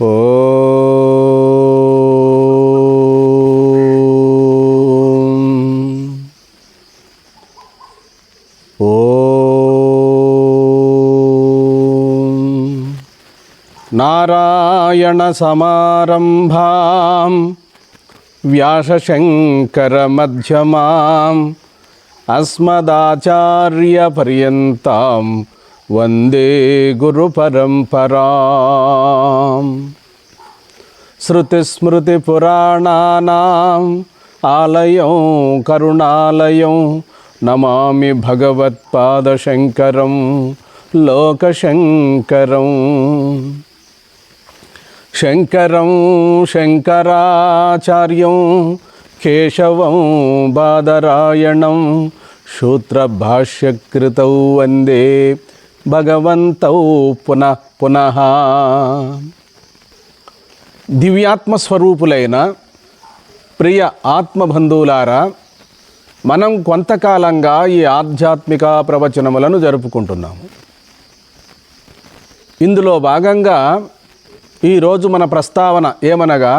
ఓం నారాయణ సమారంభాం వ్యాసశంకర మధ్యమాం అస్మదాచార్య పర్యంతాం వందే గురు పరంపరాం. శృతిస్మృతి పురాణానాం ఆలయం కరుణాలయం నమామి భగవత్పాదశంకరం లోకశంకరం. శంకరం శంకరాచార్యం కేశవం బాదరాయణం సూత్రభాష్యకృతౌ వందే భగవంతౌ పునః పునః. దివ్యాత్మస్వరూపులైన ప్రియ ఆత్మబంధువులారా, మనం కొంతకాలంగా ఈ ఆధ్యాత్మిక ప్రవచనములను జరుపుకుంటున్నాము. ఇందులో భాగంగా ఈరోజు మన ప్రస్తావన ఏమనగా,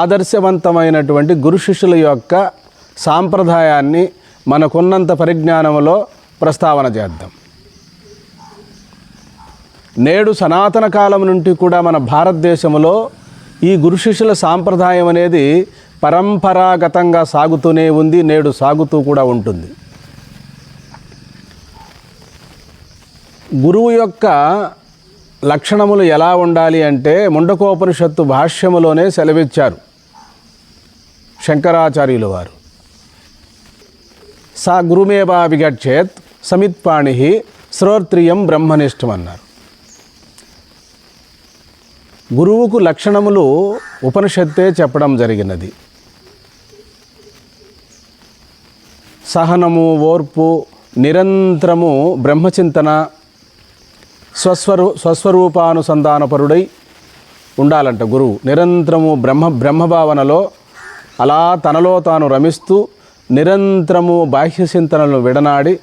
ఆదర్శవంతమైనటువంటి గురు శిష్యుల యొక్క సాంప్రదాయాన్ని మనకున్నంత పరిజ్ఞానంలో ప్రస్తావన చేద్దాం. నేడు సనాతన కాలం నుండి కూడా మన భారతదేశంలో ఈ గురు శిష్యుల సాంప్రదాయం అనేది పరంపరాగతంగా సాగుతూనే ఉంది, నేడు సాగుతూ కూడా ఉంటుంది. గురువు యొక్క లక్షణములు ఎలా ఉండాలి అంటే, ముండకోపనిషత్తు భాష్యములోనే సెలవిచ్చారు శంకరాచార్యుల వారు. సా గురుమేవా విగచ్చేత్ సమిత్పాణి శ్రోత్రియం బ్రహ్మనిష్టం అన్నారు. గురువుకు లక్షణములు ఉపనిషత్తే చెప్పడం జరిగినది. సహనము, ఓర్పు, నిరంతరము బ్రహ్మచింతన, స్వస్వరూపానుసంధానపరుడై ఉండాలంట గురువు. నిరంతరము బ్రహ్మభావనలో అలా తనలో తాను రమిస్తూ, నిరంతరము బాహ్యచింతనలను విడనాడి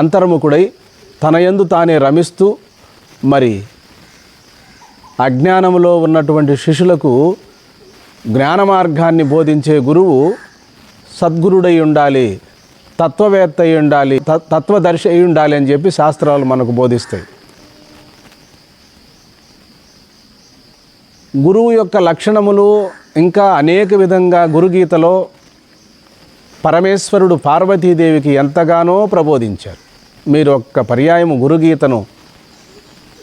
అంతర్ముఖుడై తన యందు తానే రమిస్తూ, మరి అజ్ఞానములో ఉన్నటువంటి శిష్యులకు జ్ఞాన మార్గాన్ని బోధించే గురువు సద్గురుడై ఉండాలి, తత్వవేత్త అయి ఉండాలి, తత్వదర్శి అయి ఉండాలి అని చెప్పి శాస్త్రాలు మనకు బోధిస్తాయి. గురువు యొక్క లక్షణములు ఇంకా అనేక విధంగా గురుగీతలో పరమేశ్వరుడు పార్వతీదేవికి ఎంతగానో ప్రబోధించారు. మీరు ఒక్క పర్యాయము గురుగీతను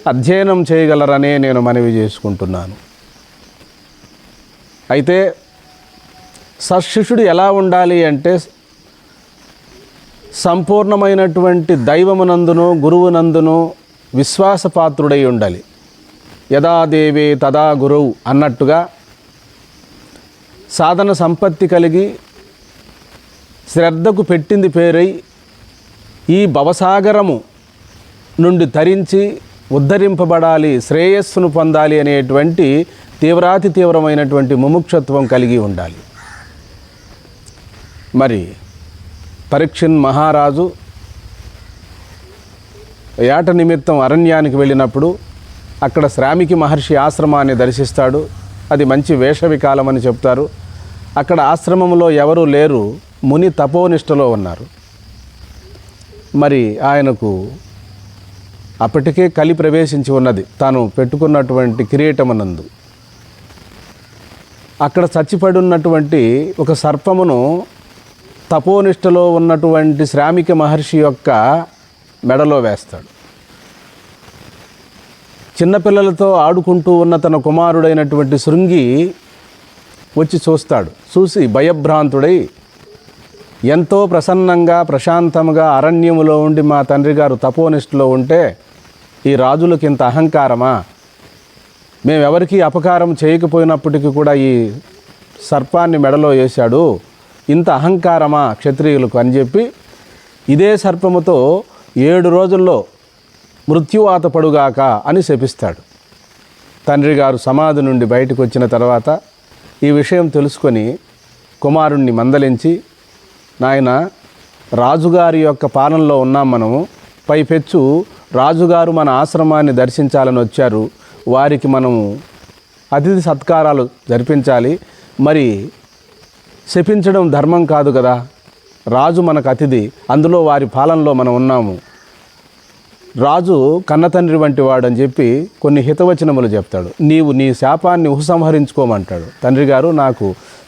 అధ్యయనం చేయగలరనే నేను మనవి చేసుకుంటున్నాను. అయితే సశిష్యుడు ఎలా ఉండాలి అంటే, సంపూర్ణమైనటువంటి దైవమునందును గురువునందును విశ్వాసపాత్రుడై ఉండాలి. యదా దేవే తదా గురువు అన్నట్టుగా సాధన సంపత్తి కలిగి శ్రద్ధకు పెట్టింది పేరై ఈ భవసాగరము నుండి తరించి ఉద్ధరింపబడాలి, శ్రేయస్సును పొందాలి అనేటువంటి తీవ్రాతి తీవ్రమైనటువంటి ముముక్షత్వం కలిగి ఉండాలి. మరి పరీక్షిన్ మహారాజు ఏట నిమిత్తం అరణ్యానికి వెళ్ళినప్పుడు అక్కడ శ్రామికి మహర్షి ఆశ్రమాన్ని దర్శిస్తాడు. అది మంచి వేసవి కాలం అని చెప్తారు. అక్కడ ఆశ్రమంలో ఎవరూ లేరు, ముని తపోనిష్టలో ఉన్నారు. మరి ఆయనకు అప్పటికే కలి ప్రవేశించి ఉన్నది, తాను పెట్టుకున్నటువంటి కిరీటమునందు. అక్కడ చచ్చిపడి ఉన్నటువంటి ఒక సర్పమును తపోనిష్టలో ఉన్నటువంటి శ్రామిక మహర్షి యొక్క మెడలో వేస్తాడు. చిన్నపిల్లలతో ఆడుకుంటూ ఉన్న తన కుమారుడైనటువంటి శృంగి వచ్చి చూస్తాడు. చూసి భయభ్రాంతుడై, ఎంతో ప్రసన్నంగా ప్రశాంతంగా అరణ్యములో ఉండి మా తండ్రి గారు తపోనిష్టలో ఉంటే ఈ రాజులకు ఇంత అహంకారమా? మేమెవరికి అపకారం చేయకపోయినప్పటికీ కూడా ఈ సర్పాన్ని మెడలో వేశాడు, ఇంత అహంకారమా క్షత్రియులకు అని చెప్పి ఇదే సర్పముతో 7 రోజుల్లో మృత్యువాత పడుగాక అని శపిస్తాడు. తండ్రి గారు సమాధి నుండి బయటకు వచ్చిన తర్వాత ఈ విషయం తెలుసుకొని కుమారుణ్ణి మందలించి, నాయన, రాజుగారి యొక్క పాలనలో ఉన్నాం మనము, పైపెచ్చు రాజుగారు మన ఆశ్రమాన్ని దర్శించాలని వచ్చారు, వారికి మనము అతిథి సత్కారాలు జరిపించాలి. మరి శపించడం ధర్మం కాదు కదా. రాజు మనకు అతిథి, అందులో వారి పాలనలో మనం ఉన్నాము. రాజు కన్నతండ్రి వంటి వాడు అని చెప్పి కొన్ని హితవచనములు చెప్తాడు. నీవు నీ శాపాన్ని ఉపసంహరించుకోమంటాడు. తండ్రి గారు నాకు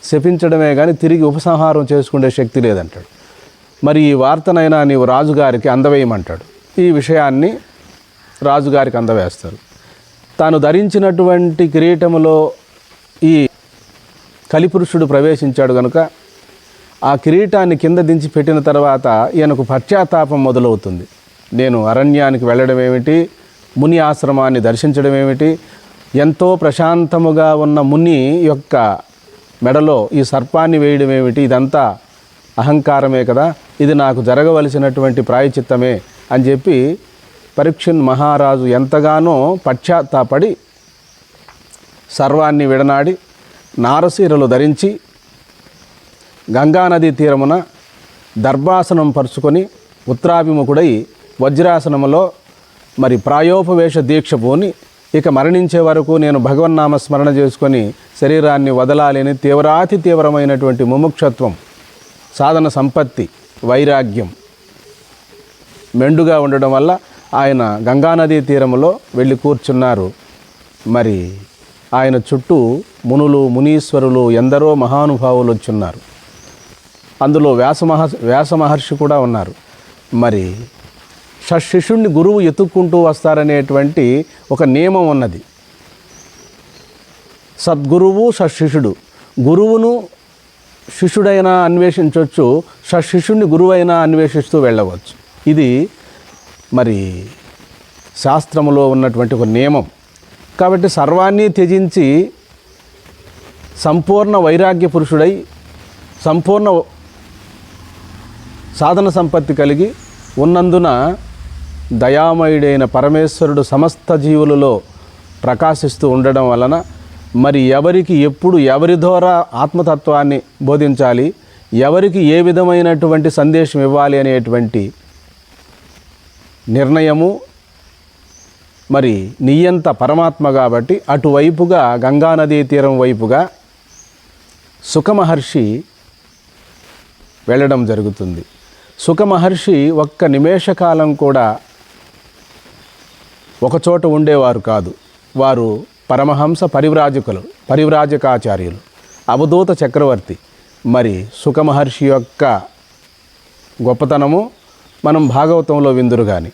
శపించడమే కానీ తిరిగి ఉపసంహారం చేసుకునే శక్తి లేదంటాడు. మరి ఈ వార్తనైనా నీవు రాజుగారికి అందవేయమంటాడు. ఈ విషయాన్ని రాజుగారికి అందవేస్తారు. తాను ధరించినటువంటి కిరీటములో ఈ కలిపురుషుడు ప్రవేశించాడు కనుక ఆ కిరీటాన్ని కింద దించి పెట్టిన తర్వాత ఈయనకు పశ్చాత్తాపం మొదలవుతుంది. నేను అరణ్యానికి వెళ్ళడం ఏమిటి, ముని ఆశ్రమాన్ని దర్శించడం ఏమిటి, ఎంతో ప్రశాంతముగా ఉన్న ముని యొక్క మెడలో ఈ సర్పాన్ని వేయడం ఏమిటి, ఇదంతా అహంకారమే కదా, ఇది నాకు జరగవలసినటువంటి ప్రాయచిత్తమే అని చెప్పి పరీక్షిత్ మహారాజు ఎంతగానో పశ్చాత్తాపడి సర్వాన్ని విడనాడి నారసీరలు ధరించి గంగానదీ తీరమున దర్భాసనం పరుచుకొని ఉత్తరాభిముఖుడై వజ్రాసనములో మరి ప్రాయోపవేశ దీక్ష పూని ఇక మరణించే వరకు నేను భగవన్నామ స్మరణ చేసుకొని శరీరాన్ని వదలాలని తీవ్రాతి తీవ్రమైనటువంటి ముముక్షత్వం, సాధన సంపత్తి, వైరాగ్యం మెండుగా ఉండడం వల్ల ఆయన గంగానదీ తీరములో వెళ్ళి కూర్చున్నారు. మరి ఆయన చుట్టూ మునులు, మునీశ్వరులు, ఎందరో మహానుభావులు వచ్చున్నారు. అందులో వ్యాస మహర్షి కూడా ఉన్నారు. మరి షష్శిష్యుణ్ణి గురువు ఎత్తుక్కుంటూ వస్తారనేటువంటి ఒక నియమం ఉన్నది. సద్గురువు షష్శిష్యుడు, గురువును శిష్యుడైనా అన్వేషించవచ్చు, షష్శిష్యుణ్ణి గురువైనా అన్వేషిస్తూ వెళ్ళవచ్చు. ఇది మరి శాస్త్రములో ఉన్నటువంటి ఒక నియమం. కాబట్టి సర్వాన్ని త్యజించి సంపూర్ణ వైరాగ్య పురుషుడై సంపూర్ణ సాధన సంపత్తి కలిగి ఉన్నందున దయామయుడైన పరమేశ్వరుడు సమస్త జీవులలో ప్రకాశిస్తూ ఉండడం వలన మరి ఎవరికి ఎప్పుడు ఎవరి ద్వారా ఆత్మతత్వాన్ని బోధించాలి, ఎవరికి ఏ విధమైనటువంటి సందేశం ఇవ్వాలి అనేటువంటి నిర్ణయము మరి నియంత పరమాత్మ కాబట్టి అటువైపుగా గంగానదీ తీరం వైపుగా సుఖమహర్షి వెళ్ళడం జరుగుతుంది. సుఖమహర్షి ఒక్క నిమేషకాలం కూడా ఒకచోట ఉండేవారు కాదు. వారు పరమహంస పరివ్రాజకాచార్యులు, అవధూత చక్రవర్తి. మరి సుఖమహర్షి యొక్క గొప్పతనము మనం భాగవతంలో విందురు కానీ,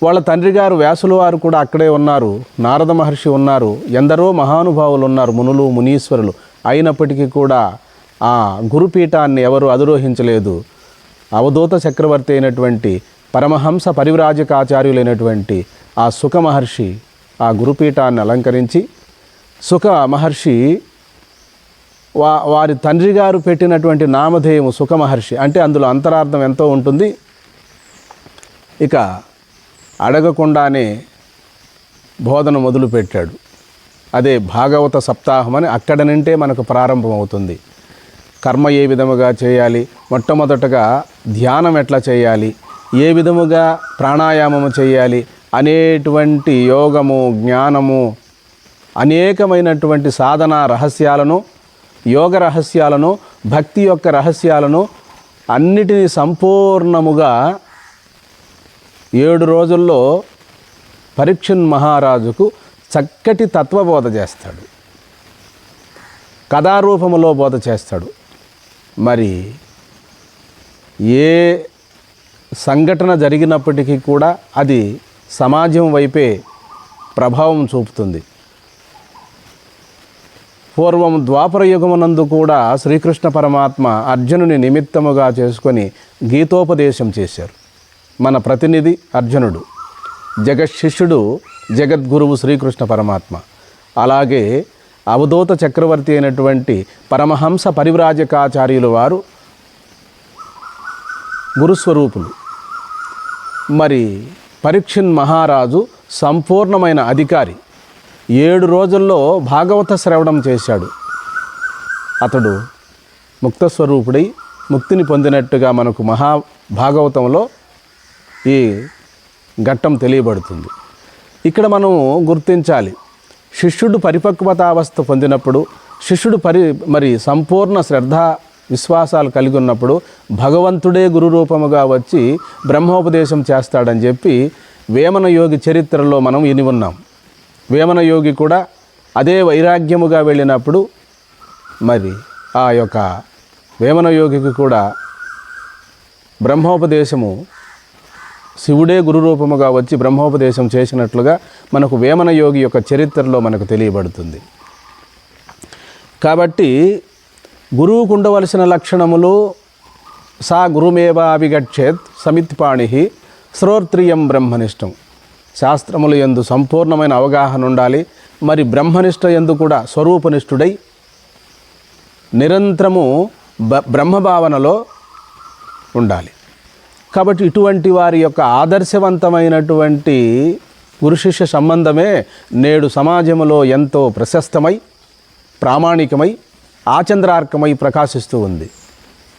వాళ్ళ తండ్రి గారు వ్యాసుల వారు కూడా అక్కడే ఉన్నారు, నారద మహర్షి ఉన్నారు, ఎందరో మహానుభావులు ఉన్నారు, మునులు, మునీశ్వరులు. అయినప్పటికీ కూడా ఆ గురుపీఠాన్ని ఎవరు అధిరోహించలేదు. అవధూత చక్రవర్తి అయినటువంటి పరమహంస పరివ్రాజకాచార్యులైనటువంటి ఆ సుఖ మహర్షి ఆ గురుపీఠాన్ని అలంకరించి, సుఖ మహర్షి వారి తండ్రి గారు పెట్టినటువంటి నామధేయము సుఖ మహర్షి అంటే అందులో అంతరార్థం ఎంతో ఉంటుంది. ఇక అడగకుండానే బోధన మొదలుపెట్టాడు. అదే భాగవత సప్తాహం అని అక్కడ నుంటే మనకు ప్రారంభమవుతుంది. కర్మ ఏ విధముగా చేయాలి, మొట్టమొదటగా ధ్యానం ఎట్లా చేయాలి, ఏ విధముగా ప్రాణాయామము చేయాలి అనేటువంటి యోగము, జ్ఞానము, అనేకమైనటువంటి సాధన రహస్యాలను, యోగ రహస్యాలను, భక్తి యొక్క రహస్యాలను అన్నిటినీ సంపూర్ణముగా 7 రోజుల్లో పరీక్షిత్ మహారాజుకు చక్కటి తత్వబోధ చేస్తాడు, కథారూపములో బోధ చేస్తాడు. మరి ఏ సంఘటన జరిగినప్పటికీ కూడా అది సమాజం వైపే ప్రభావం చూపుతుంది. పూర్వం ద్వాపర యుగమునందు కూడా శ్రీకృష్ణ పరమాత్మ అర్జునుని నిమిత్తముగా చేసుకొని గీతోపదేశం చేశారు. మన ప్రతినిధి అర్జునుడు, జగశిష్యుడు జగద్గురువు శ్రీకృష్ణ పరమాత్మ. అలాగే అవధూత చక్రవర్తి అయినటువంటి పరమహంస పరివ్రాజకాచార్యులు వారు గురుస్వరూపులు. మరి పరీక్షిత్ మహారాజు సంపూర్ణమైన అధికారి. 7 రోజుల్లో భాగవత శ్రవణం చేశాడు. అతడు ముక్తస్వరూపుడై ముక్తిని పొందినట్టుగా మనకు మహాభాగవతంలో ఈ ఘట్టం తెలియబడుతుంది. ఇక్కడ మనం గుర్తించాలి, శిష్యుడు పరిపక్వతావస్థ పొందినప్పుడు, శిష్యుడు మరి సంపూర్ణ శ్రద్ధ విశ్వాసాలు కలిగి ఉన్నప్పుడు భగవంతుడే గురు రూపముగా వచ్చి బ్రహ్మోపదేశం చేస్తాడని చెప్పి వేమన యోగి చరిత్రలో మనం విని ఉన్నాం. వేమన యోగి కూడా అదే వైరాగ్యముగా వెళ్ళినప్పుడు మరి ఆ యొక్క వేమన యోగికి కూడా బ్రహ్మోపదేశము శివుడే గురు రూపముగా వచ్చి బ్రహ్మోపదేశం చేసినట్లుగా మనకు వేమన యోగి యొక్క చరిత్రలో మనకు తెలియబడుతుంది. కాబట్టి గురువుకు ఉండవలసిన లక్షణములు సా గురుమేవాభిగచ్చేత్ సమిత్పాణి శ్రోత్రియం బ్రహ్మనిష్టం. శాస్త్రములు యందు సంపూర్ణమైన అవగాహన ఉండాలి. మరి బ్రహ్మనిష్ట యందు కూడా స్వరూపనిష్ఠుడై నిరంతరము బ్రహ్మభావనలో ఉండాలి. కాబట్టి ఇటువంటి వారి యొక్క ఆదర్శవంతమైనటువంటి గురు శిష్య సంబంధమే నేడు సమాజంలో ఎంతో ప్రశస్తమై ప్రామాణికమై ఆచంద్రార్కమై ప్రకాశిస్తూ ఉంది.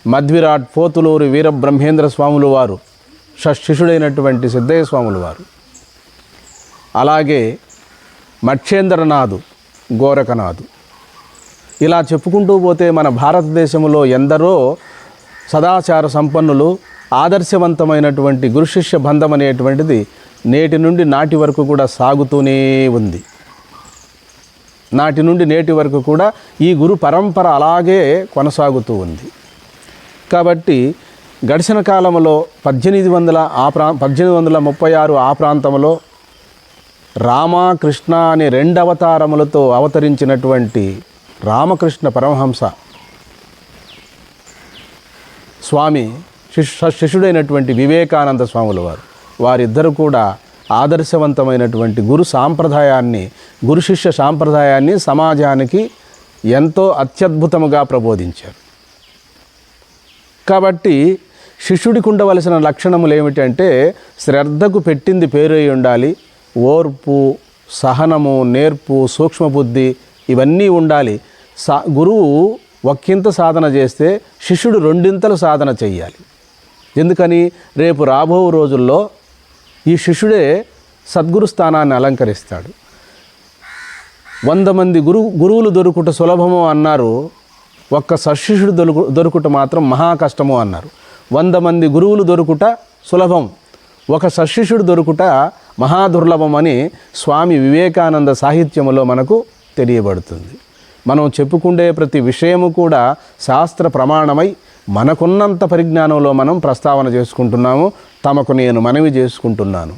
మధ్విరాట్ పోతులూరి వీరబ్రహ్మేంద్ర స్వాములు వారు శిష్యుడైనటువంటి సిద్ధయ్య స్వాములు వారు, అలాగే మక్షేంద్రనాథు, గోరఖనాథు, ఇలా చెప్పుకుంటూ పోతే మన భారతదేశంలో ఎందరో సదాచార సంపన్నులు ఆదర్శవంతమైనటువంటి గురు శిష్య బంధం అనేటువంటిది నేటి నుండి నాటి వరకు కూడా సాగుతూనే ఉంది. నాటి నుండి నేటి వరకు కూడా ఈ గురు పరంపర అలాగే కొనసాగుతూ ఉంది. కాబట్టి గడిచిన కాలంలో 1836 ఆ ప్రాంతంలో రామకృష్ణ అనే 2 అవతారములతో అవతరించినటువంటి రామకృష్ణ పరమహంస స్వామి శిష్యుడైనటువంటి వివేకానంద స్వాముల వారిద్దరూ కూడా ఆదర్శవంతమైనటువంటి గురు శిష్య సాంప్రదాయాన్ని సమాజానికి ఎంతో అత్యద్భుతముగా ప్రబోధించారు. కాబట్టి శిష్యుడికి ఉండవలసిన లక్షణములు ఏమిటంటే శ్రద్ధకు పెట్టింది పేరై ఉండాలి, ఓర్పు, సహనము, నేర్పు, సూక్ష్మబుద్ధి ఇవన్నీ ఉండాలి. గురువు ఒక్కింత సాధన చేస్తే శిష్యుడు 2 సాధన చెయ్యాలి. ఎందుకని రేపు రాబో రోజుల్లో ఈ శిష్యుడే సద్గురు స్థానాన్ని అలంకరిస్తాడు. 100 మంది గురువులు దొరుకుట సులభము అన్నారు, ఒక్క సశిష్యుడు దొరుకుట మాత్రం మహా కష్టము అన్నారు. 100 మంది గురువులు దొరుకుట సులభం, ఒక సశిష్యుడు దొరుకుట మహాదుర్లభం అని స్వామి వివేకానంద సాహిత్యములో మనకు తెలియబడుతుంది. మనం చెప్పుకుండే ప్రతి విషయము కూడా శాస్త్ర ప్రమాణమై మనకున్నంత పరిజ్ఞానంలో మనం ప్రస్తావన చేసుకుంటున్నాము. తమకు నేను మనవి చేసుకుంటున్నాను.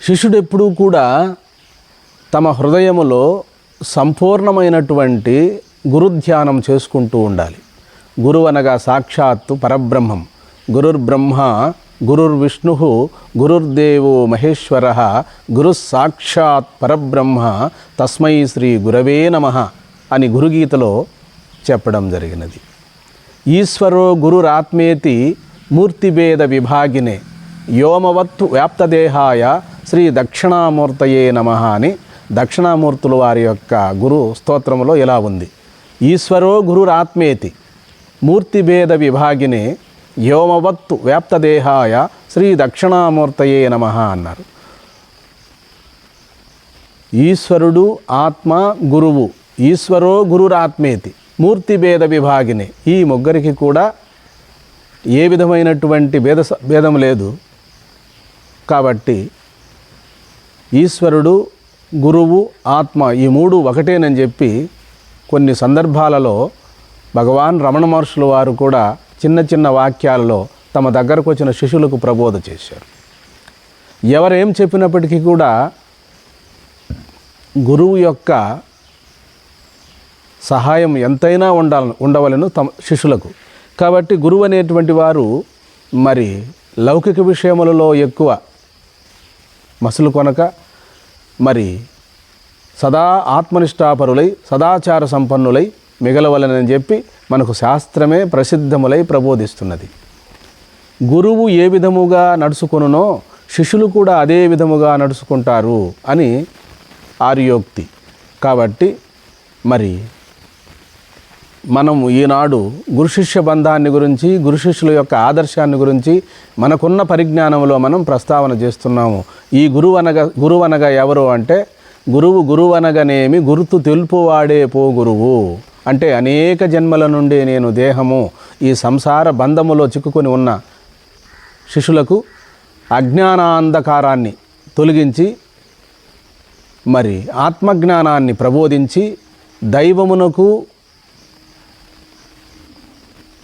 శిష్యుడెప్పుడూ కూడా తమ హృదయములో సంపూర్ణమైనటువంటి గురుధ్యానం చేసుకుంటూ ఉండాలి. గురువు అనగా సాక్షాత్తు పరబ్రహ్మం. గురుర్బ్రహ్మ గురుర్విష్ణు గురుర్దేవో మహేశ్వర గురు సాక్షాత్ పరబ్రహ్మ తస్మై శ్రీ గురవే నమః అని గురుగీతలో చెప్పడం జరిగినది. ఈశ్వరో గురురాత్మేతి మూర్తిభేద విభాగినే వ్యోమవత్తు వ్యాప్తదేహాయ శ్రీ దక్షిణామూర్తయే నమః అని దక్షిణామూర్తుల వారి యొక్క గురు స్తోత్రములో ఇలా ఉంది. ఈశ్వరో గురురాత్మేతి మూర్తిభేద విభాగినే వ్యోమవత్తు వ్యాప్తదేహాయ శ్రీ దక్షిణామూర్తయే నమః అన్నారు. ఈశ్వరుడు, ఆత్మ, గురువు. ఈశ్వరో గురురాత్మేతి మూర్తిభేద విభాగిని. ఈ ముగ్గురికి కూడా ఏ విధమైనటువంటి భేదం లేదు. కాబట్టి ఈశ్వరుడు, గురువు, ఆత్మ ఈ 3 ఒకటేనని చెప్పి కొన్ని సందర్భాలలో భగవాన్ రమణ మహర్షుల వారు కూడా చిన్న చిన్న వాక్యాలలో తమ దగ్గరకు వచ్చిన శిష్యులకు ప్రబోధ చేశారు. ఎవరేం చెప్పినప్పటికీ కూడా గురువు యొక్క సహాయం ఎంతైనా ఉండవలను తమ శిష్యులకు. కాబట్టి గురువు అనేటువంటి వారు మరి లౌకిక విషయములలో ఎక్కువ మసులు కొనక మరి సదా ఆత్మనిష్టాపరులై సదాచార సంపన్నులై మిగలవలనని చెప్పి మనకు శాస్త్రమే ప్రసిద్ధములై ప్రబోధిస్తున్నది. గురువు ఏ విధముగా నడుచుకొనునో శిష్యులు కూడా అదే విధముగా నడుచుకుంటారు అని ఆర్యోక్తి. కాబట్టి మరి మనం ఈనాడు గురు శిష్య బంధాన్ని గురించి, గురు శిష్యుల యొక్క ఆదర్శాన్ని గురించి మనకున్న పరిజ్ఞానంలో మనం ప్రస్తావన చేస్తున్నాము. ఈ గురువు అనగా ఎవరు అంటే, గురువు అనగానేమి గుర్తు తెలుపువాడే పో గురువు అంటే, అనేక జన్మల నుండి నేను దేహము ఈ సంసార బంధములో చిక్కుకొని ఉన్న శిష్యులకు అజ్ఞానాంధకారాన్ని తొలగించి మరి ఆత్మజ్ఞానాన్ని ప్రబోధించి దైవమునకు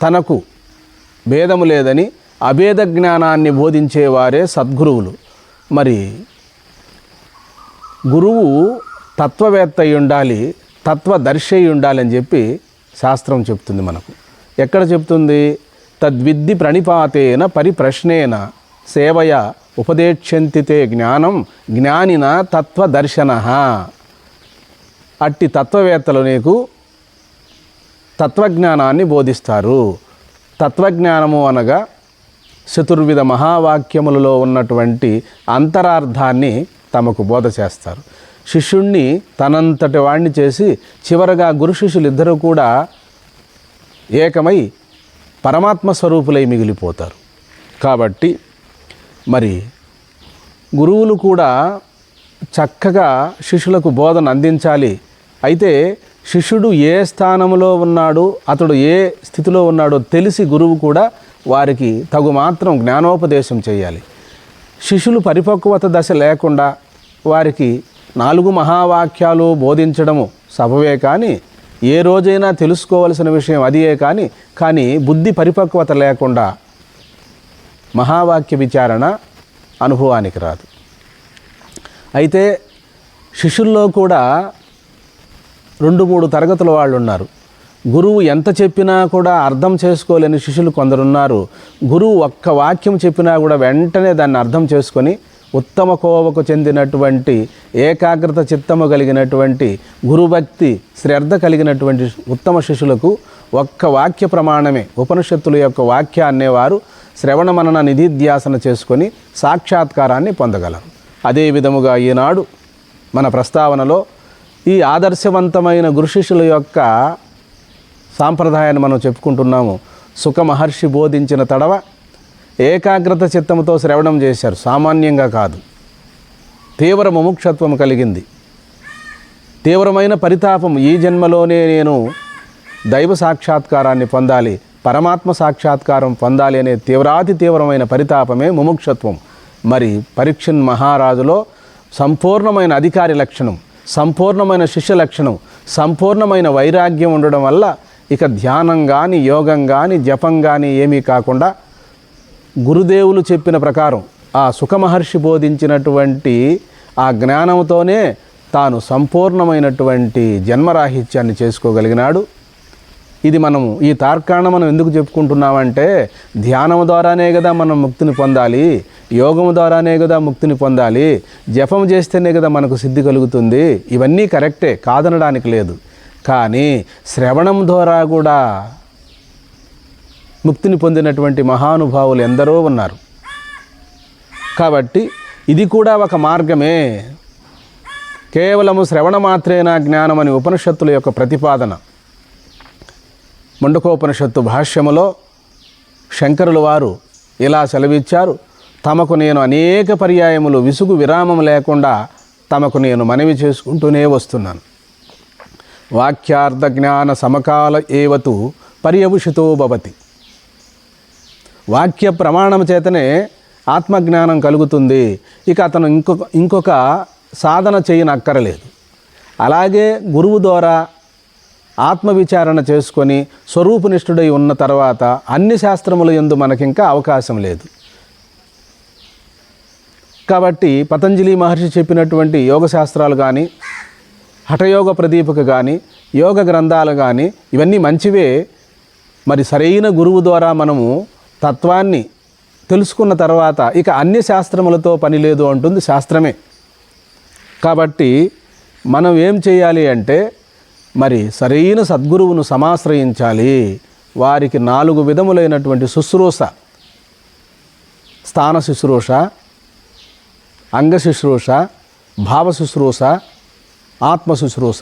తనకు భేదము లేదని అభేద జ్ఞానాన్ని బోధించేవారే సద్గురువులు. మరి గురువు తత్వవేత్త అయి ఉండాలి, తత్వదర్శి అయి ఉండాలని చెప్పి శాస్త్రం చెప్తుంది మనకు. ఎక్కడ చెప్తుంది? తద్విద్ది ప్రణిపాతేన పరిప్రశ్నేన సేవయ ఉపదేక్షంతితే జ్ఞానం జ్ఞానిన తత్వదర్శన. అట్టి తత్వవేత్తలు నీకు తత్వజ్ఞానాన్ని బోధిస్తారు. తత్వజ్ఞానము అనగా చతుర్విధ మహావాక్యములలో ఉన్నటువంటి అంతరార్థాన్ని తమకు బోధ చేస్తారు. శిష్యుణ్ణి తనంతటి వాణ్ణి చేసి చివరగా గురు శిష్యులు ఇద్దరూ కూడా ఏకమై పరమాత్మ స్వరూపులై మిగిలిపోతారు. కాబట్టి మరి గురువులు కూడా చక్కగా శిష్యులకు బోధన అందించాలి. అయితే శిష్యుడు ఏ స్థానంలో ఉన్నాడో, అతడు ఏ స్థితిలో ఉన్నాడో తెలిసి గురువు కూడా వారికి తగు మాత్రం జ్ఞానోపదేశం చేయాలి. శిష్యులు పరిపక్వత దశ లేకుండా వారికి 4 మహావాక్యాలు బోధించడము సబవే కానీ, ఏ రోజైనా తెలుసుకోవలసిన విషయం అదియే కానీ బుద్ధి పరిపక్వత లేకుండా మహావాక్య విచారణ అనుభవానికి రాదు. అయితే శిష్యుల్లో కూడా 2-3 తరగతుల వాళ్ళు ఉన్నారు. గురువు ఎంత చెప్పినా కూడా అర్థం చేసుకోలేని శిష్యులు కొందరున్నారు. గురువు ఒక్క వాక్యం చెప్పినా కూడా వెంటనే దాన్ని అర్థం చేసుకొని ఉత్తమ కోవకు చెందినటువంటి ఏకాగ్రత చిత్తము కలిగినటువంటి గురుభక్తి శ్రద్ధ కలిగినటువంటి ఉత్తమ శిష్యులకు ఒక్క వాక్య ప్రమాణమే, ఉపనిషత్తుల యొక్క వాక్యాన్నే వారు శ్రవణ మనన నిధిధ్యాసన చేసుకొని సాక్షాత్కారాన్ని పొందగలరు. అదే విధముగా ఈనాడు మన ప్రస్తావనలో ఈ ఆదర్శవంతమైన గురు శిష్యుల యొక్క సాంప్రదాయాన్ని మనం చెప్పుకుంటున్నాము. సుఖ మహర్షి బోధించిన తడవ ఏకాగ్రత చిత్తముతో శ్రవణం చేశారు. సామాన్యంగా కాదు, తీవ్ర ముముక్షత్వం కలిగింది. తీవ్రమైన పరితాపం, ఈ జన్మలోనే నేను దైవ సాక్షాత్కారాన్ని పొందాలి, పరమాత్మ సాక్షాత్కారం పొందాలి అనే తీవ్రాతి తీవ్రమైన పరితాపమే ముముక్షత్వం. మరి పరీక్షణ్ మహారాజులో సంపూర్ణమైన అధికారి లక్షణం, సంపూర్ణమైన శిష్య లక్షణం, సంపూర్ణమైన వైరాగ్యం ఉండడం వల్ల ఇక ధ్యానం కానీ, యోగం కానీ, జపం కానీ ఏమీ కాకుండా గురుదేవులు చెప్పిన ప్రకారం ఆ సుఖమహర్షి బోధించినటువంటి ఆ జ్ఞానంతోనే తాను సంపూర్ణమైనటువంటి జన్మరాహిత్యాన్ని చేసుకోగలిగినాడు. ఇది మనము ఈ తార్కాణం మనం ఎందుకు చెప్పుకుంటున్నామంటే, ధ్యానం ద్వారానే కదా మనం ముక్తిని పొందాలి, యోగం ద్వారానే కదా ముక్తిని పొందాలి, జపం చేస్తేనే కదా మనకు సిద్ధి కలుగుతుంది. ఇవన్నీ కరెక్టే, కాదనడానికి లేదు. కానీ శ్రవణం ద్వారా కూడా ముక్తిని పొందినటువంటి మహానుభావులు ఎందరో ఉన్నారు. కాబట్టి ఇది కూడా ఒక మార్గమే. కేవలము శ్రవణ మాత్రేనా జ్ఞానం అని ఉపనిషత్తుల యొక్క ప్రతిపాదన. ముండకోపనిషత్తు భాష్యములో శంకరులు వారు ఇలా సెలవిచ్చారు: తమకు నేను అనేక పర్యాయములు విసుగు విరామం లేకుండా తమకు నేను మనవి చేసుకుంటూనే వస్తున్నాను. వాక్యార్థ జ్ఞాన సమకాల ఏవతు పర్యవుషితో భవతి. వాక్య ప్రమాణం చేతనే ఆత్మజ్ఞానం కలుగుతుంది. ఇక అతను ఇంకొక సాధన చేయనక్కరలేదు. అలాగే గురువు ద్వారా ఆత్మవిచారణ చేసుకొని స్వరూపనిష్ఠుడై ఉన్న తర్వాత అన్ని శాస్త్రముల యందు మనకింకా అవకాశం లేదు. కాబట్టి పతంజలి మహర్షి చెప్పినటువంటి యోగ శాస్త్రాలు కానీ, హఠయోగ ప్రదీపక కానీ, యోగ గ్రంథాలు కానీ ఇవన్నీ మంచివే. మరి సరైన గురువు ద్వారా మనము తత్వాన్ని తెలుసుకున్న తర్వాత ఇక అన్ని శాస్త్రములతో పని లేదు అంటుంది శాస్త్రమే. కాబట్టి మనం ఏం చేయాలి అంటే, మరి సరైన సద్గురువును సమాశ్రయించాలి. వారికి 4 విధములైనటువంటి శుశ్రూష, స్థాన శుశ్రూష, అంగ శుశ్రూష, భావ శుశ్రూష, ఆత్మ శుశ్రూష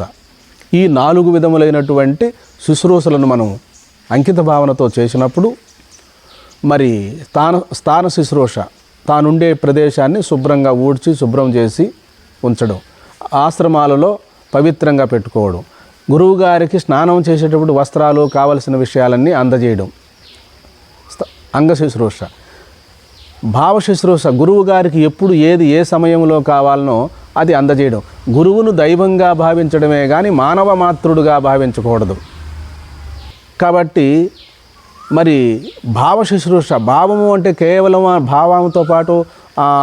ఈ 4 విధములైనటువంటి శుశ్రూషలను మనం అంకిత భావనతో చేసినప్పుడు మరి స్థాన శుశ్రూష, తానుండే ప్రదేశాన్ని శుభ్రంగా ఊడ్చి శుభ్రం చేసి ఉంచడం, ఆశ్రమాలలో పవిత్రంగా పెట్టుకోవడం, గురువుగారికి స్నానం చేసేటప్పుడు వస్త్రాలు కావలసిన విషయాలన్నీ అందజేయడం అంగ శుశ్రూష. భావ శుశ్రూష, గురువు గారికి ఎప్పుడు ఏది ఏ సమయంలో కావాలనో అది అందజేయడం. గురువును దైవంగా భావించడమే కానీ మానవ మాతృడుగా భావించకూడదు. కాబట్టి మరి భావ శుశ్రూష, భావము అంటే కేవలం ఆ భావంతో పాటు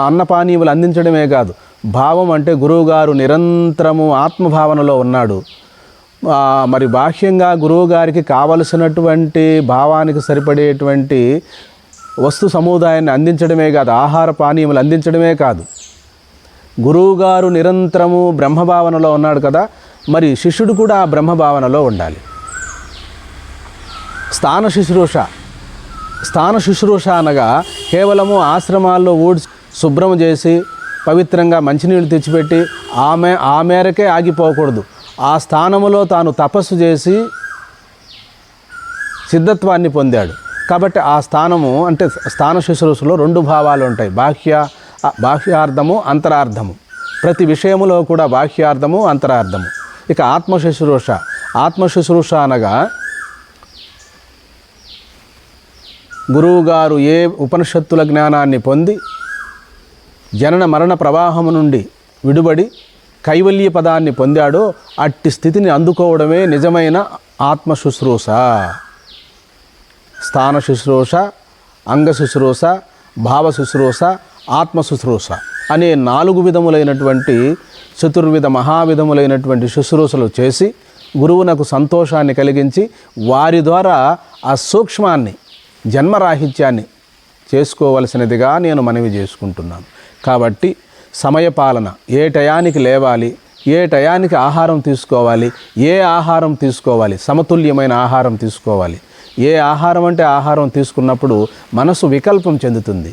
అన్నపానీయులు అందించడమే కాదు. భావం అంటే గురువుగారు నిరంతరము ఆత్మభావనలో ఉన్నాడు. మరి బాహ్యంగా గురువుగారికి కావలసినటువంటి భావానికి సరిపడేటువంటి వస్తు సముదాయాన్ని అందించడమే కాదు, ఆహార పానీయములు అందించడమే కాదు. గురువుగారు నిరంతరము బ్రహ్మభావనలో ఉన్నాడు కదా, మరి శిష్యుడు కూడా ఆ బ్రహ్మభావనలో ఉండాలి. స్థాన శుశ్రూష అనగా కేవలము ఆశ్రమాల్లో ఊడ్చి శుభ్రం చేసి పవిత్రంగా మంచినీళ్ళు తెచ్చిపెట్టి ఆ మేరకే ఆగిపోకూడదు. ఆ స్థానములో తాను తపస్సు చేసి సిద్ధత్వాన్ని పొందాడు. కాబట్టి ఆ స్థానము అంటే స్థాన శుశ్రూషలో 2 భావాలు ఉంటాయి, బాహ్యార్థము, అంతరార్థము. ప్రతి విషయములో కూడా బాహ్యార్థము, అంతరార్థము. ఇక ఆత్మశుశ్రూష అనగా గురువుగారు ఏ ఉపనిషత్తుల జ్ఞానాన్ని పొంది జనన మరణ ప్రవాహము నుండి విడుబడి కైవల్య పదాన్ని పొందాడో అట్టి స్థితిని అందుకోవడమే నిజమైన ఆత్మశుశ్రూష. స్థాన శుశ్రూష, అంగ శుశ్రూష, భావ శుశ్రూష, ఆత్మశుశ్రూష అనే 4 విధములైనటువంటి చతుర్విధ మహావిధములైనటువంటి శుశ్రూషలు చేసి గురువునకు సంతోషాన్ని కలిగించి వారి ద్వారా ఆ సూక్ష్మాన్ని, జన్మరాహిత్యాన్ని చేసుకోవలసినదిగా నేను మనవి చేసుకుంటున్నాను. కాబట్టి సమయపాలన, ఏ టయానికి లేవాలి, ఏ టయానికి ఆహారం తీసుకోవాలి, ఏ ఆహారం తీసుకోవాలి, సమతుల్యమైన ఆహారం తీసుకోవాలి. ఏ ఆహారం అంటే ఆహారం తీసుకున్నప్పుడు మనసు వికల్పం చెందుతుంది.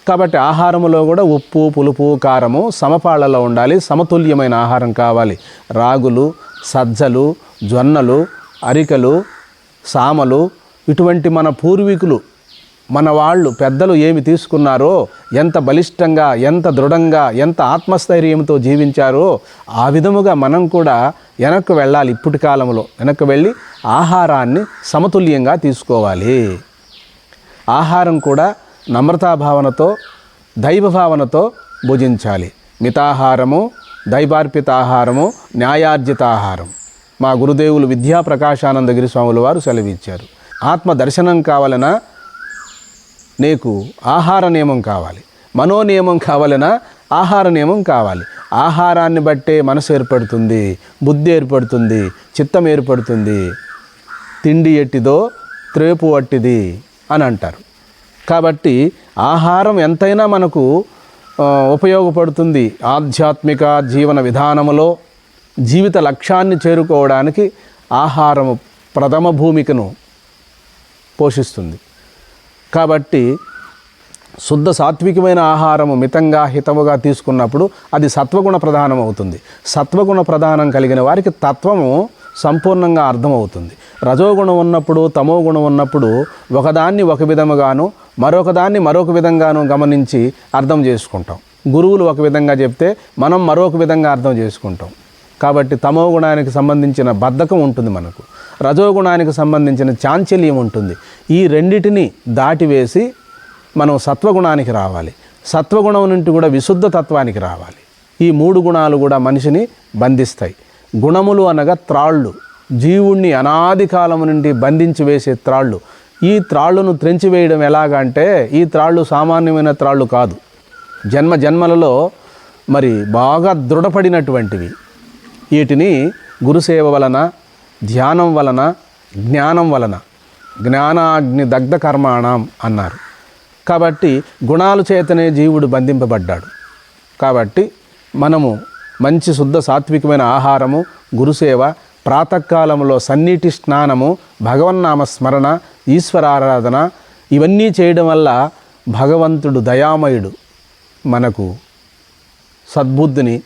కాబట్టి ఆహారంలో కూడా ఉప్పు, పులుపు, కారము సమపాళ్లలో ఉండాలి. సమతుల్యమైన ఆహారం కావాలి. రాగులు, సజ్జలు, జొన్నలు, అరికలు, సామలు ఇటువంటి మన పూర్వీకులు, మన వాళ్ళు పెద్దలు ఏమి తీసుకున్నారో, ఎంత బలిష్టంగా, ఎంత దృఢంగా, ఎంత ఆత్మస్థైర్యంతో జీవించారో ఆ విధముగా మనం కూడా వెనక్కి వెళ్ళాలి. ఇప్పటి కాలంలో వెనక్కి వెళ్ళి ఆహారాన్ని సమతుల్యంగా తీసుకోవాలి. ఆహారం కూడా నమ్రతాభావనతో, దైవభావనతో భుజించాలి. మితాహారము, దైవార్పిత ఆహారము, న్యాయార్జిత ఆహారం మా గురుదేవులు విద్యాప్రకాశానందగిరి స్వాముల వారు సెలవిచ్చారు. ఆత్మ దర్శనం కావాలన్నా నీకు ఆహార నియమం కావాలి, మనోనియమం కావాలన్నా ఆహార నియమం కావాలి. ఆహారాన్ని బట్టే మనసు ఏర్పడుతుంది, బుద్ధి ఏర్పడుతుంది, చిత్తం ఏర్పడుతుంది. తిండి ఎట్టిదో త్రేపు అట్టిది అని అంటారు. కాబట్టి ఆహారం ఎంతైనా మనకు ఉపయోగపడుతుంది. ఆధ్యాత్మిక జీవన విధానములో జీవిత లక్ష్యాన్ని చేరుకోవడానికి ఆహారము ప్రథమ భూమికను పోషిస్తుంది. కాబట్టి శుద్ధ సాత్వికమైన ఆహారము మితంగా, హితముగా తీసుకున్నప్పుడు అది సత్వగుణ ప్రధానం అవుతుంది. సత్వగుణ ప్రధానం కలిగిన వారికి తత్వము సంపూర్ణంగా అర్థమవుతుంది. రజోగుణం ఉన్నప్పుడు, తమో గుణం ఉన్నప్పుడు ఒకదాన్ని ఒక విధముగాను, మరొకదాన్ని మరొక విధంగాను గమనించి అర్థం చేసుకుంటాం. గురువులు ఒక విధంగా చెప్తే మనం మరొక విధంగా అర్థం చేసుకుంటాం. కాబట్టి తమో గుణానికి సంబంధించిన బద్ధకం ఉంటుంది మనకు, రజోగుణానికి సంబంధించిన చాంచల్యం ఉంటుంది. ఈ రెండిటిని దాటివేసి మనం సత్వగుణానికి రావాలి. సత్వగుణం నుండి కూడా విశుద్ధ తత్వానికి రావాలి. ఈ 3 గుణాలు కూడా మనిషిని బంధిస్తాయి. గుణములు అనగా త్రాళ్ళు, జీవుణ్ణి అనాది కాలం నుండి బంధించి వేసే త్రాళ్ళు. ఈ త్రాళ్ళను త్రెంచివేయడం ఎలాగంటే ఈ త్రాళ్ళు సామాన్యమైన త్రాళ్ళు కాదు. జన్మ జన్మలలో మరి బాగా దృఢపడినటువంటివి. వీటిని గురుసేవ వలన, ధ్యానం వలన, జ్ఞానం వలన, జ్ఞానాగ్ని దగ్ధ కర్మాణం అన్నారు. కాబట్టి గుణాల చేతనే జీవుడు బంధింపబడ్డాడు. కాబట్టి మనము మంచి శుద్ధ సాత్వికమైన ఆహారము, గురుసేవ, ప్రాతకాలంలో సన్నీటి స్నానము, భగవన్నామ స్మరణ, ఈశ్వరారాధన ఇవన్నీ చేయడం వల్ల భగవంతుడు దయామయుడు మనకు సద్బుద్ధిని,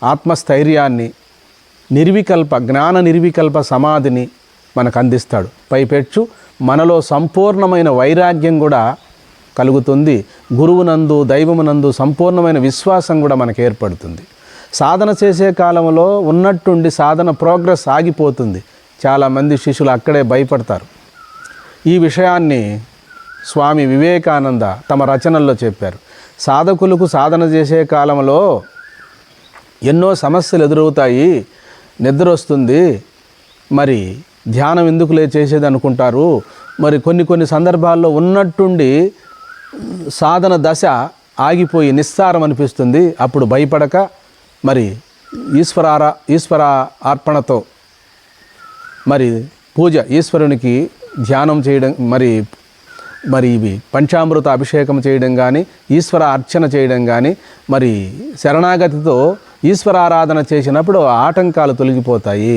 ఆత్మస్థైర్యాన్ని, జ్ఞాన నిర్వికల్ప సమాధిని మనకు అందిస్తాడు. పైపెచ్చు మనలో సంపూర్ణమైన వైరాగ్యం కూడా కలుగుతుంది. గురువునందు దైవమునందు సంపూర్ణమైన విశ్వాసం కూడా మనకు ఏర్పడుతుంది. సాధన చేసే కాలంలో ఉన్నట్టుండి సాధన ప్రోగ్రెస్ ఆగిపోతుంది. చాలామంది శిష్యులు అక్కడే భయపడతారు. ఈ విషయాన్ని స్వామి వివేకానంద తమ రచనల్లో చెప్పారు. సాధకులకు సాధన చేసే కాలంలో ఎన్నో సమస్యలు ఎదురవుతాయి. నిద్ర వస్తుంది, మరి ధ్యానం ఎందుకులే చేసేది అనుకుంటారు. మరి కొన్ని సందర్భాల్లో ఉన్నట్టుండి సాధన దశ ఆగిపోయి నిస్సారం అనిపిస్తుంది. అప్పుడు భయపడక మరి ఈశ్వర అర్పణతో మరి పూజ, ఈశ్వరునికి ధ్యానం చేయడం, మరి ఇవి పంచామృత అభిషేకం చేయడం కానీ, ఈశ్వర అర్చన చేయడం కానీ, మరి శరణాగతితో ఈశ్వర ఆరాధన చేసినప్పుడు ఆటంకాలు తొలగిపోతాయి.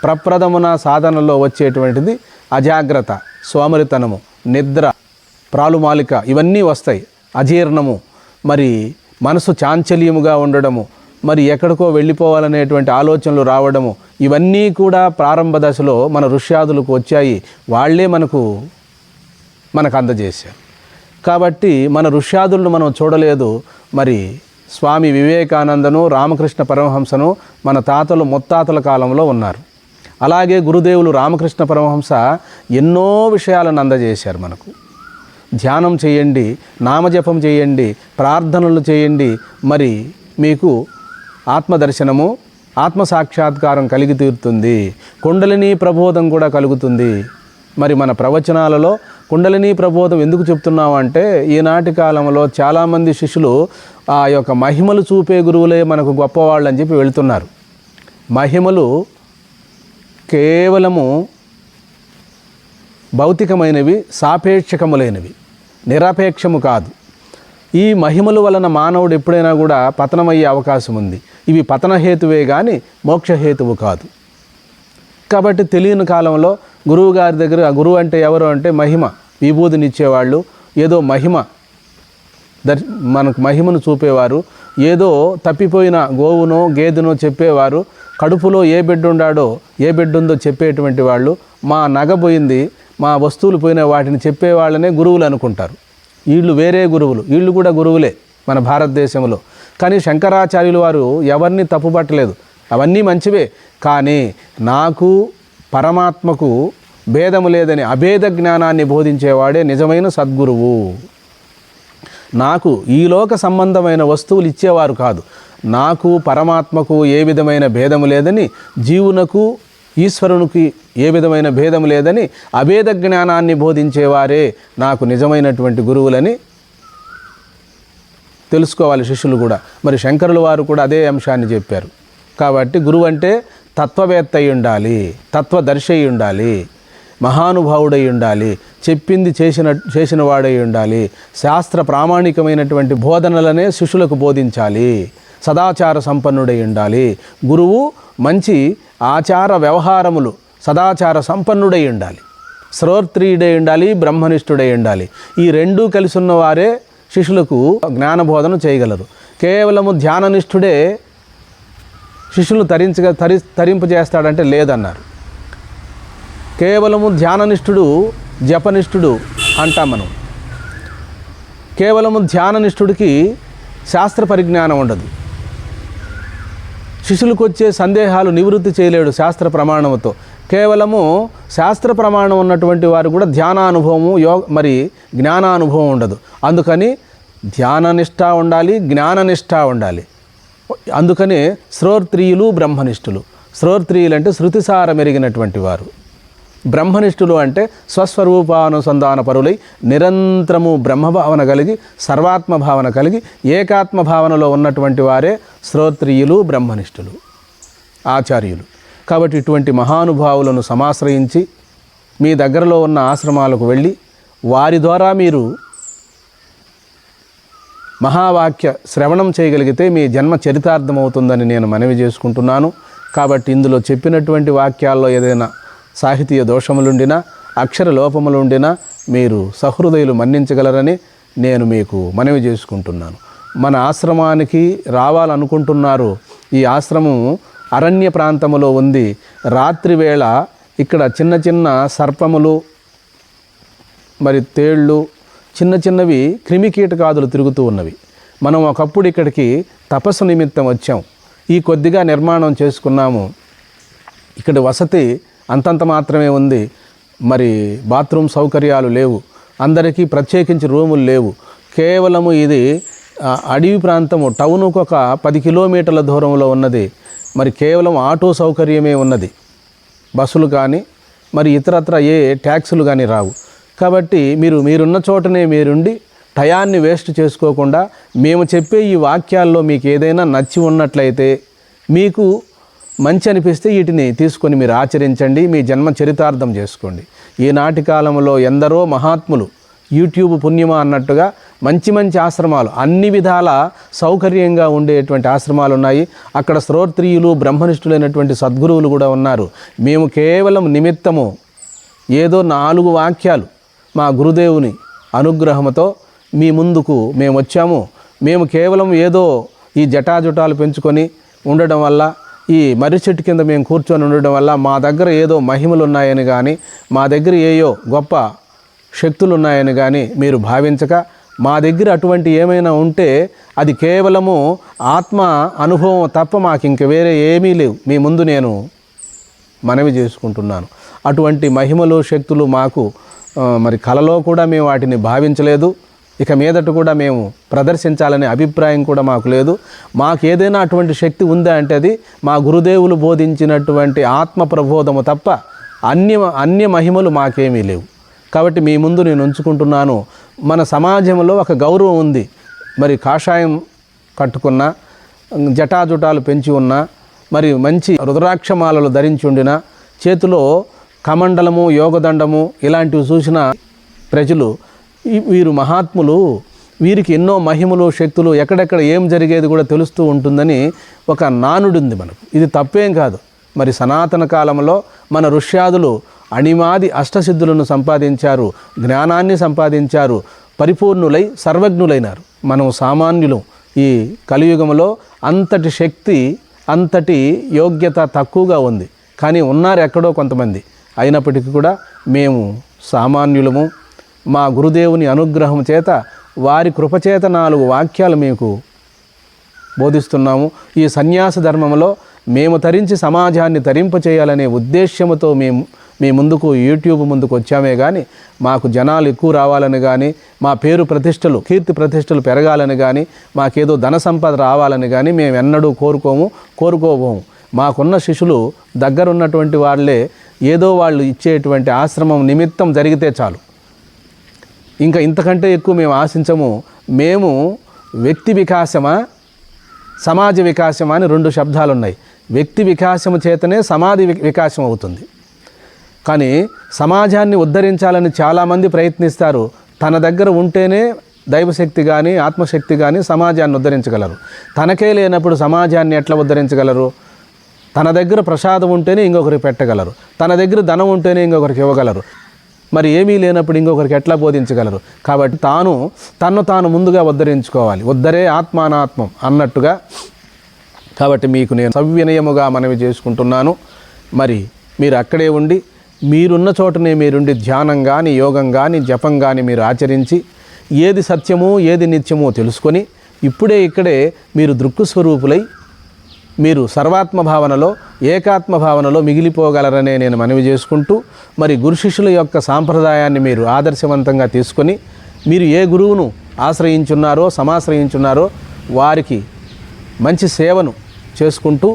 ప్రప్రథమున సాధనలో వచ్చేటువంటిది అజాగ్రత్త, సోమరితనము, నిద్ర, ప్రాలుమాలిక ఇవన్నీ వస్తాయి. అజీర్ణము, మరి మనసు చాంచల్యముగా ఉండడము, మరి ఎక్కడికో వెళ్ళిపోవాలనేటువంటి ఆలోచనలు రావడము, ఇవన్నీ కూడా ప్రారంభ దశలో మన ఋష్యాదులకు వచ్చాయి. వాళ్ళే మనకు అందజేశారు. కాబట్టి మన ఋష్యాదులను మనం చూడలేదు. మరి స్వామి వివేకానందను, రామకృష్ణ పరమహంసను మన తాతలు ముత్తాతల కాలంలో ఉన్నారు. అలాగే గురుదేవులు రామకృష్ణ పరమహంస ఎన్నో విషయాలను అందజేశారు మనకు. ధ్యానం చేయండి, నామజపం చేయండి, ప్రార్థనలు చేయండి, మరి మీకు ఆత్మదర్శనము, ఆత్మసాక్షాత్కారం కలిగి తీరుతుంది. కుండలిని ప్రబోధం కూడా కలుగుతుంది. మరి మన ప్రవచనాలలో కుండలిని ప్రబోధం ఎందుకు చెప్తున్నామంటే, ఈనాటి కాలంలో చాలామంది శిష్యులు ఆ యొక్క మహిమలు చూపే గురువులే మనకు గొప్పవాళ్ళు అని చెప్పి వెళుతున్నారు. మహిమలు కేవలము భౌతికమైనవి, సాపేక్షకములైనవి, నిరపేక్షము కాదు. ఈ మహిమల వలన మానవుడు ఎప్పుడైనా కూడా పతనమయ్యే అవకాశం ఉంది. ఇవి పతనహేతువే కానీ మోక్షహేతువు కాదు. కాబట్టి తెలియని కాలంలో గురువు గారి దగ్గర, గురువు అంటే ఎవరు అంటే మహిమ, విభూతినిచ్చేవాళ్ళు, ఏదో మనకు మహిమను చూపేవారు, ఏదో తప్పిపోయిన గోవునో గేదెనో చెప్పేవారు, కడుపులో ఏ బిడ్డ ఉండాడో ఏ బిడ్డ ఉందో చెప్పేటువంటి వాళ్ళు, మా నగ పోయింది, మా వస్తువులు పోయిన వాటిని చెప్పేవాళ్ళనే గురువులు అనుకుంటారు. వీళ్ళు వేరే గురువులు, వీళ్ళు కూడా గురువులే మన భారతదేశంలో. కానీ శంకరాచార్యులు వారు ఎవరిని తప్పుపట్టలేదు, అవన్నీ మంచివే. కానీ నాకు పరమాత్మకు భేదము లేదని అభేద జ్ఞానాన్ని బోధించేవాడే నిజమైన సద్గురువు. నాకు ఈ లోక సంబంధమైన వస్తువులు ఇచ్చేవారు కాదు. నాకు పరమాత్మకు ఏ విధమైన భేదము లేదని, జీవునకు ఈశ్వరునికి ఏ విధమైన భేదము లేదని అభేద జ్ఞానాన్ని బోధించేవారే నాకు నిజమైనటువంటి గురువులని తెలుసుకోవాలి శిష్యులు కూడా. మరి శంకరుల వారు కూడా అదే అంశాన్ని చెప్పారు. కాబట్టి గురువు అంటే తత్వవేత్త అయి ఉండాలి, తత్వదర్శి అయి ఉండాలి, మహానుభావుడై ఉండాలి, చెప్పింది చేసిన వాడై ఉండాలి, శాస్త్ర ప్రామాణికమైనటువంటి బోధనలనే శిష్యులకు బోధించాలి, సదాచార సంపన్నుడై ఉండాలి. గురువు మంచి ఆచార వ్యవహారములు, సదాచార సంపన్నుడై ఉండాలి, శ్రోత్రియుడై ఉండాలి, బ్రహ్మనిష్ఠుడై ఉండాలి. ఈ రెండూ కలిసి ఉన్నవారే శిష్యులకు జ్ఞానబోధన చేయగలరు. కేవలము ధ్యాననిష్ఠుడే శిష్యులు తరింపజేస్తాడంటే లేదన్నారు. కేవలము ధ్యాననిష్ఠుడు జపనిష్ఠుడు అంటాం మనం. కేవలము ధ్యాననిష్ఠుడికి శాస్త్ర పరిజ్ఞానం ఉండదు. శిష్యులకు వచ్చే సందేహాలు నివృత్తి చేయలేడు శాస్త్ర ప్రమాణంతో. కేవలము శాస్త్ర ప్రమాణం ఉన్నటువంటి వారు కూడా ధ్యానానుభవము, మరి జ్ఞానానుభవం ఉండదు. అందుకని ధ్యాననిష్ట ఉండాలి, జ్ఞాననిష్ట ఉండాలి. అందుకనే శ్రోత్రియులు, బ్రహ్మనిష్ఠులు. శ్రోత్రియులు అంటే శృతిసారం ఎరిగినటువంటి వారు. బ్రహ్మనిష్ఠులు అంటే స్వస్వరూపానుసంధాన పరులై నిరంతరము బ్రహ్మభావన కలిగి, సర్వాత్మభావన కలిగి, ఏకాత్మభావనలో ఉన్నటువంటి వారే శ్రోత్రియులు, బ్రహ్మనిష్ఠులు, ఆచార్యులు. కాబట్టి ఇటువంటి మహానుభావులను సమాశ్రయించి మీ దగ్గరలో ఉన్న ఆశ్రమాలకు వెళ్ళి వారి ద్వారా మీరు మహావాక్య శ్రవణం చేయగలిగితే మీ జన్మ చరితార్థమవుతుందని నేను మనవి చేసుకుంటున్నాను. కాబట్టి ఇందులో చెప్పినటువంటి వాక్యాల్లో ఏదైనా సాహితీయ దోషములుండినా, అక్షర లోపములుండినా మీరు సహృదయులు మన్నించగలరని నేను మీకు మనవి చేసుకుంటున్నాను. మన ఆశ్రమానికి రావాలనుకుంటున్నారు. ఈ ఆశ్రమం అరణ్య ప్రాంతములో ఉంది. రాత్రివేళ ఇక్కడ చిన్న చిన్న సర్పములు, మరి తేళ్ళు, చిన్న చిన్నవి క్రిమికీటకాదులు తిరుగుతూ ఉన్నవి. మనం ఒకప్పుడు ఇక్కడికి తపస్సు నిమిత్తం వచ్చాం. ఈ కొద్దిగా నిర్మాణం చేసుకున్నాము. ఇక్కడ వసతి అంతంత మాత్రమే ఉంది. మరి బాత్రూమ్ సౌకర్యాలు లేవు. అందరికీ ప్రత్యేకించి రూములు లేవు. కేవలము ఇది అడవి ప్రాంతము. టౌనుకు ఒక 10 కిలోమీటర్ల దూరంలో ఉన్నది. మరి కేవలం ఆటో సౌకర్యమే ఉన్నది. బస్సులు కానీ మరి ఇతరత్ర ఏ ట్యాక్సులు కానీ రావు. కాబట్టి మీరున్న చోటనే మీరుండి టయాన్ని వేస్ట్ చేసుకోకుండా మేము చెప్పే ఈ వాక్యాల్లో మీకు ఏదైనా నచ్చి ఉన్నట్లయితే, మీకు మంచి అనిపిస్తే వీటిని తీసుకొని మీరు ఆచరించండి. మీ జన్మ చరితార్థం చేసుకోండి. ఈనాటి కాలంలో ఎందరో మహాత్ములు యూట్యూబ్ పుణ్యమా అన్నట్టుగా మంచి మంచి ఆశ్రమాలు, అన్ని విధాల సౌకర్యంగా ఉండేటువంటి ఆశ్రమాలు ఉన్నాయి. అక్కడ శ్రోత్రియులు, బ్రహ్మనిష్ఠులైనటువంటి సద్గురువులు కూడా ఉన్నారు. మేము కేవలం నిమిత్తము ఏదో 4 వాక్యాలు మా గురుదేవుని అనుగ్రహంతో మీ ముందుకు మేము వచ్చాము. మేము కేవలం ఏదో ఈ జటాజుటాలు పెంచుకొని ఉండడం వల్ల, ఈ మర్రి చెట్టు కింద మేము కూర్చొని ఉండడం వల్ల మా దగ్గర ఏదో మహిమలు ఉన్నాయని కానీ, మా దగ్గర ఏయో గొప్ప శక్తులు ఉన్నాయని కానీ మీరు భావించక, మా దగ్గర అటువంటి ఏమైనా ఉంటే అది కేవలము ఆత్మ అనుభవం తప్ప మాకు ఇంక వేరే ఏమీ లేవు. మీ ముందు నేను మనవి చేసుకుంటున్నాను. అటువంటి మహిమలు, శక్తులు మాకు మరి కలలో కూడా మేము వాటిని భావించలేదు. ఇక మీదట కూడా మేము ప్రదర్శించాలనే అభిప్రాయం కూడా మాకు లేదు. మాకు ఏదైనా అటువంటి శక్తి ఉందా అంటే అది మా గురుదేవులు బోధించినటువంటి ఆత్మ ప్రబోధము తప్ప అన్య మహిమలు మాకేమీ లేవు. కాబట్టి మీ ముందు నేను ఉంచుకుంటున్నాను. మన సమాజంలో ఒక గౌరవం ఉంది. మరి కాషాయం కట్టుకున్న, జటాజుటాలు పెంచి ఉన్న, మరి మంచి రుద్రాక్షమాలలు ధరించి ఉండిన, చేతిలో కమండలము, యోగదండము ఇలాంటివి చూసిన ప్రజలు వీరు మహాత్ములు, వీరికి ఎన్నో మహిమలు, శక్తులు, ఎక్కడెక్కడ ఏం జరిగేది కూడా తెలుస్తూ ఉంటుందని ఒక నానుడి ఉంది మనకు. ఇది తప్పేం కాదు. మరి సనాతన కాలంలో మన ఋష్యాదులు అణిమాది అష్టసిద్ధులను సంపాదించారు, జ్ఞానాన్ని సంపాదించారు, పరిపూర్ణులై సర్వజ్ఞులైనారు. మనం సామాన్యులు. ఈ కలియుగంలో అంతటి శక్తి, అంతటి యోగ్యత తక్కువగా ఉంది. కానీ ఉన్నారు ఎక్కడో కొంతమంది. అయినప్పటికీ కూడా మేము సామాన్యులము. మా గురుదేవుని అనుగ్రహం చేత, వారి కృపచేత 4 వాక్యాలు మీకు బోధిస్తున్నాము. ఈ సన్యాస ధర్మంలో మేము తరించి సమాజాన్ని తరింపచేయాలనే ఉద్దేశ్యముతో మీ ముందుకు యూట్యూబ్ ముందుకు వచ్చామే కానీ, మాకు జనాలు ఎక్కువ రావాలని కానీ, మా పేరు ప్రతిష్టలు, కీర్తి ప్రతిష్టలు పెరగాలని కానీ, మాకేదో ధన సంపద రావాలని కానీ మేము ఎన్నడూ కోరుకోబోము. మాకున్న శిష్యులు దగ్గరున్నటువంటి వాళ్ళే, ఏదో వాళ్ళు ఇచ్చేటువంటి ఆశ్రమం నిమిత్తం జరిగితే చాలు. ఇంకా ఇంతకంటే ఎక్కువ మేము ఆశించము. మేము వ్యక్తి వికాసమా, సమాజ వికాసమా అని 2 శబ్దాలు ఉన్నాయి. వ్యక్తి వికాసము చేతనే సమాధి వికాసం అవుతుంది. కానీ సమాజాన్ని ఉద్ధరించాలని చాలామంది ప్రయత్నిస్తారు. తన దగ్గర ఉంటేనే దైవశక్తి కానీ, ఆత్మశక్తి కానీ సమాజాన్ని ఉద్ధరించగలరు. తనకే లేనప్పుడు సమాజాన్ని ఎట్లా ఉద్ధరించగలరు? తన దగ్గర ప్రసాదం ఉంటేనే ఇంకొకరికి పెట్టగలరు. తన దగ్గర ధనం ఉంటేనే ఇంకొకరికి ఇవ్వగలరు. మరి ఏమీ లేనప్పుడు ఇంకొకరికి ఎట్లా బోధించగలరు? కాబట్టి తన్ను తాను ముందుగా ఉద్ధరించుకోవాలి. ఉద్ధరే ఆత్మానాత్మం అన్నట్టుగా. కాబట్టి మీకు నేను సవినయముగా మనవి చేసుకుంటున్నాను. మరి మీరు అక్కడే ఉండి, మీరున్న చోటనే మీరుండి ధ్యానం కానీ, యోగం కానీ, జపం కానీ మీరు ఆచరించి, ఏది సత్యమో ఏది నిత్యమో తెలుసుకొని, ఇక్కడే మీరు దృక్స్వరూపులై, మీరు సర్వాత్మ భావనలో, ఏకాత్మ భావనలో మిగిలిపోగలరనే నేను మనవి చేసుకుంటూ, మరి గురు శిష్యుల యొక్క సాంప్రదాయాన్ని మీరు ఆదర్శవంతంగా తీసుకొని, మీరు ఏ గురువును ఆశ్రయించున్నారో, సమాశ్రయించున్నారో వారికి మంచి సేవను చేసుకుంటూ,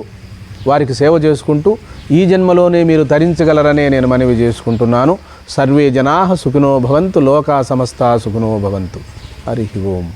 వారికి సేవ చేసుకుంటూ ఈ జన్మలోనే మీరు తరించగలరనే నేను మనవి చేసుకుంటున్నాను. సర్వే జనాః సుఖినో భవంతు, లోకా సమస్తా సుఖినో భవంతు. హరి ఓం.